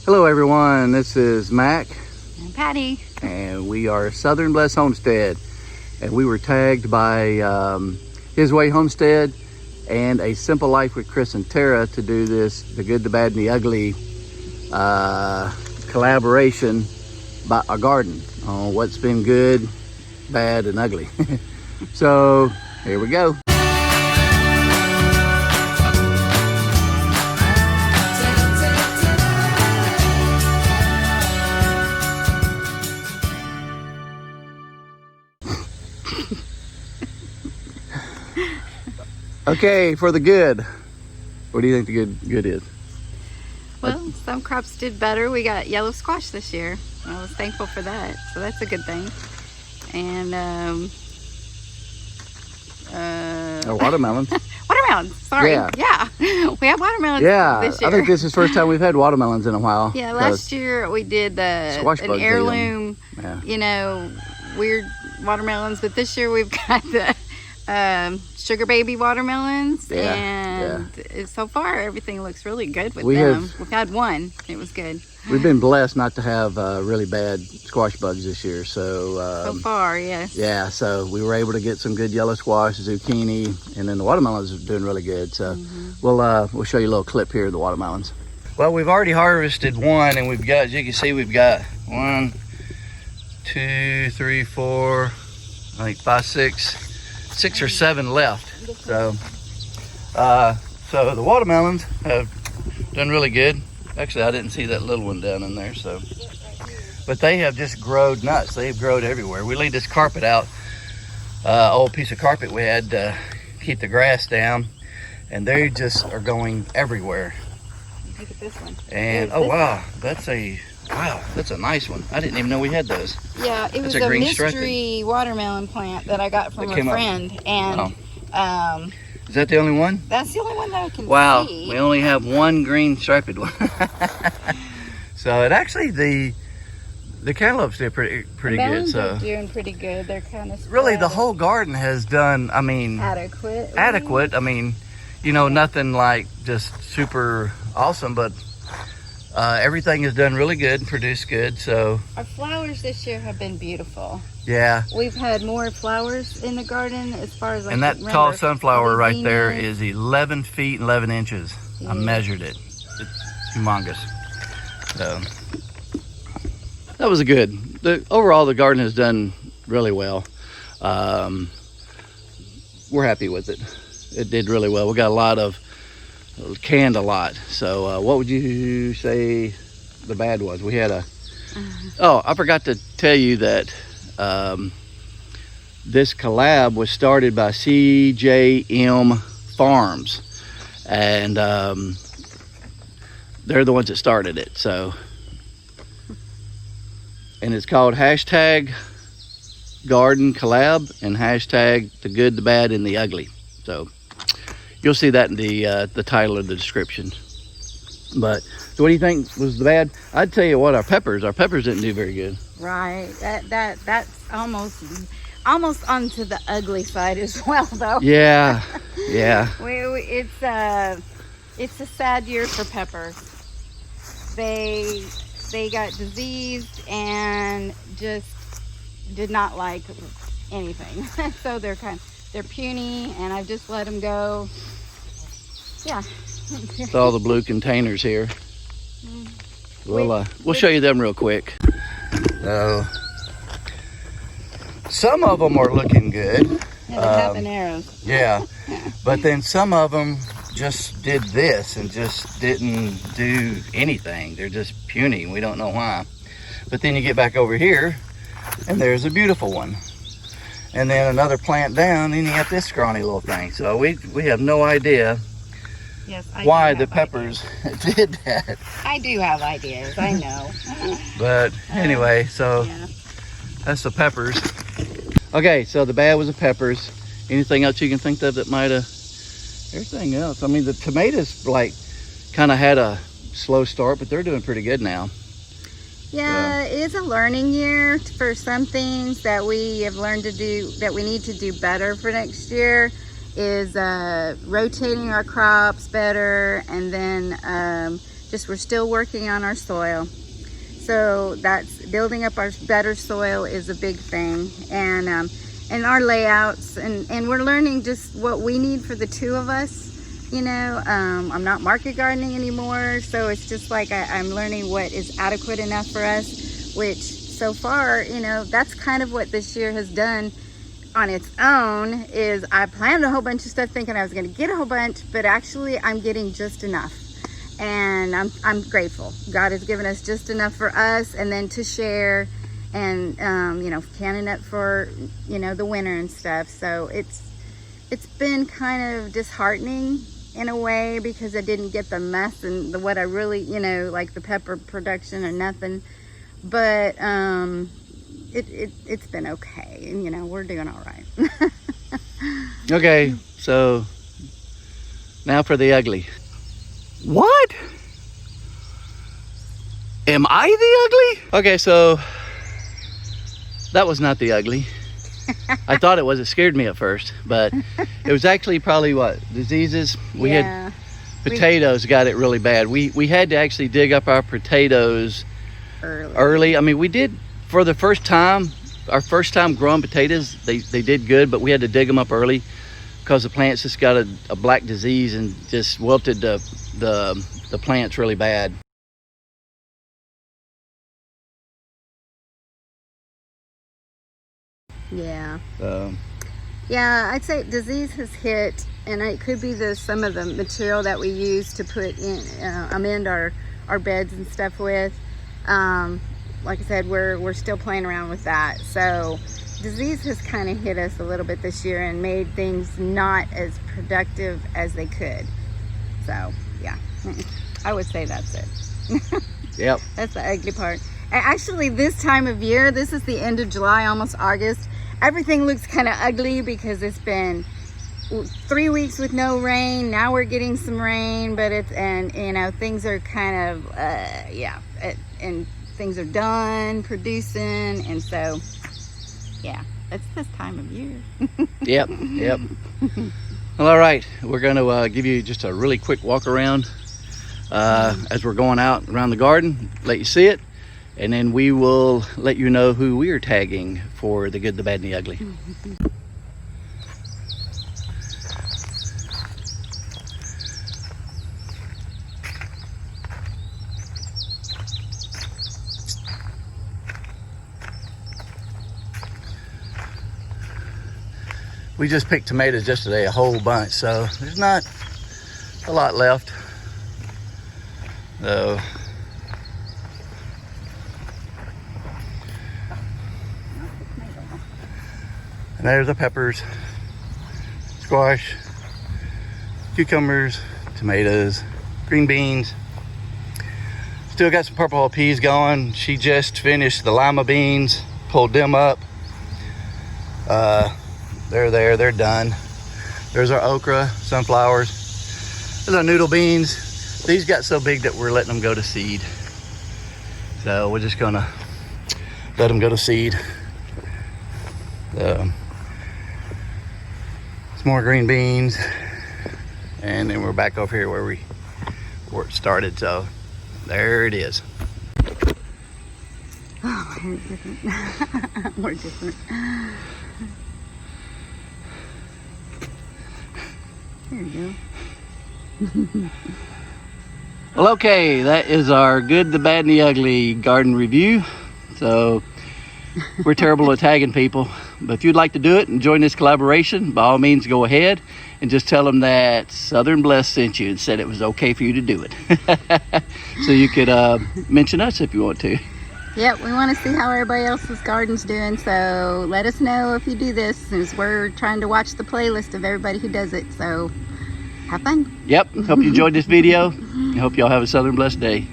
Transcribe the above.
Hello everyone, this is Mac. And Patty. And we are Southern Blessed Homestead. And we were tagged by his Way Homestead and A Simple Life with Chris and Tara to do this, the good, the bad, and the ugly collaboration by our garden on what's been good, bad, and ugly. So here we go. Okay, for the good. What do you think the good is? Well, some crops did better. We got yellow squash this year. I was thankful for that, so that's a good thing. And watermelons. Watermelons. Sorry. Yeah. We have watermelons. This year. I think this is the first time we've had watermelons in a while. Yeah, last year we did an heirloom. You know, weird watermelons, but this year we've got the sugar baby watermelons, and so far everything looks really good with them. We've had one. It was good. We've been blessed not to have really bad squash bugs this year, so far, yes. Yeah, so we were able to get some good yellow squash, zucchini, and then the watermelons are doing really good. So we'll show you a little clip here of the watermelons. Well, we've already harvested one, and we've got, as you can see, we've got 1, 2, 3, 4, I think 5, 6 or 7 left. So so the watermelons have done really good. Actually, I didn't see that little one down in there, so, but they have just growed nuts. They've grown everywhere. We laid this carpet out, old piece of carpet we had to keep the grass down, and they just are going everywhere. Look at this one. And wow, that's a nice one. I didn't even know we had those. Yeah, it was a mystery watermelon plant that I got from a friend, and is that the only one? That's the only one that I can see. Wow, we only have one green striped one. So it actually, the cantaloupes did pretty good. So doing pretty good. They're kind of really the whole garden has done. I mean, adequate. I mean, you know, nothing like just super awesome, but everything has done really good and produced good. So our flowers this year have been beautiful. Yeah, we've had more flowers in the garden as far as I and that tall sunflower right there is 11 feet and 11 inches. I measured it. It's humongous. So that was good. Overall the garden has done really well. We're happy with it. It did really well. We got canned a lot. So what would you say the bad was? We had I forgot to tell you that this collab was started by CJM Farms, and they're the ones that started it. So, and it's called hashtag Garden Collab and hashtag the good, the bad, and the ugly. So you'll see that in the title of the description. But so what do you think was the bad? I'd tell you what, our peppers didn't do very good. Right. That's almost onto the ugly side as well, though. Yeah. It's a sad year for peppers. They got diseased and just did not like anything. So they're puny, and I've just let them go. Yeah. It's all the blue containers here. We'll show you them real quick. So some of them are looking good. Yeah, the habaneros. Yeah, but then some of them just did this and just didn't do anything. They're just puny. We don't know why. But then you get back over here, and there's a beautiful one. And then another plant down, and you got this scrawny little thing. So we have no idea why the peppers did that. I do have ideas, I know. But anyway, so that's the peppers. Okay, so the bad was the peppers. Anything else you can think of that might have? Everything else. I mean, the tomatoes kind of had a slow start, but they're doing pretty good now. Yeah, it is a learning year for some things that we have learned to do, that we need to do better for next year, is rotating our crops better, and then we're still working on our soil. So that's building up our better soil is a big thing, and our layouts, and we're learning just what we need for the two of us. You know, I'm not market gardening anymore, so it's just like I'm learning what is adequate enough for us, which so far, you know, that's kind of what this year has done on its own. Is I planned a whole bunch of stuff thinking I was going to get a whole bunch, but actually I'm getting just enough. And I'm grateful. God has given us just enough for us, and then to share, and you know, canning up for, you know, the winter and stuff. So it's been kind of disheartening in a way, because I didn't get the mess and what I really, you know, like the pepper production or nothing. But it's been okay, and you know, we're doing all right. Okay, so now for the ugly. What? Am I the ugly? Okay, so that was not the ugly. I thought it was. It scared me at first, but it was actually probably what? Diseases? We had potatoes got it really bad. We had to actually dig up our potatoes early. I mean, we did for the first time, our first time growing potatoes, they did good, but we had to dig them up early because the plants just got a black disease and just wilted the plants really bad. Yeah. Yeah, I'd say disease has hit, and it could be some of the material that we use to put in, amend our beds and stuff with. Like I said, we're still playing around with that. So disease has kind of hit us a little bit this year and made things not as productive as they could. So yeah, I would say that's it. Yep. That's the ugly part. And actually, this time of year, this is the end of July, almost August, everything looks kind of ugly because it's been 3 weeks with no rain. Now we're getting some rain, but and you know, things are kind of and things are done producing, and so yeah, it's this time of year. Yep. Well, all right, we're going to give you just a really quick walk around as we're going out around the garden, let you see it, and then we will let you know who we are tagging for the good, the bad, and the ugly. We just picked tomatoes just today, a whole bunch, so there's not a lot left. So and there's the peppers, squash, cucumbers, tomatoes, green beans. Still got some purple peas going. She just finished the lima beans, pulled them up. They're done. There's our okra, sunflowers. There's our noodle beans. These got so big that we're letting them go to seed. So we're just gonna let them go to seed. Some more green beans. And then we're back over here where it started. So there it is. Oh, different. More different. There you go. Well, okay, that is our good, the bad, and the ugly garden review. So we're terrible at tagging people, but if you'd like to do it and join this collaboration, by all means go ahead and just tell them that Southern Blessed sent you and said it was okay for you to do it. So you could mention us if you want to. Yep, we want to see how everybody else's garden's doing, so let us know if you do this, since we're trying to watch the playlist of everybody who does it. So have fun. Yep, hope you enjoyed this video. I hope y'all have a Southern Blessed day.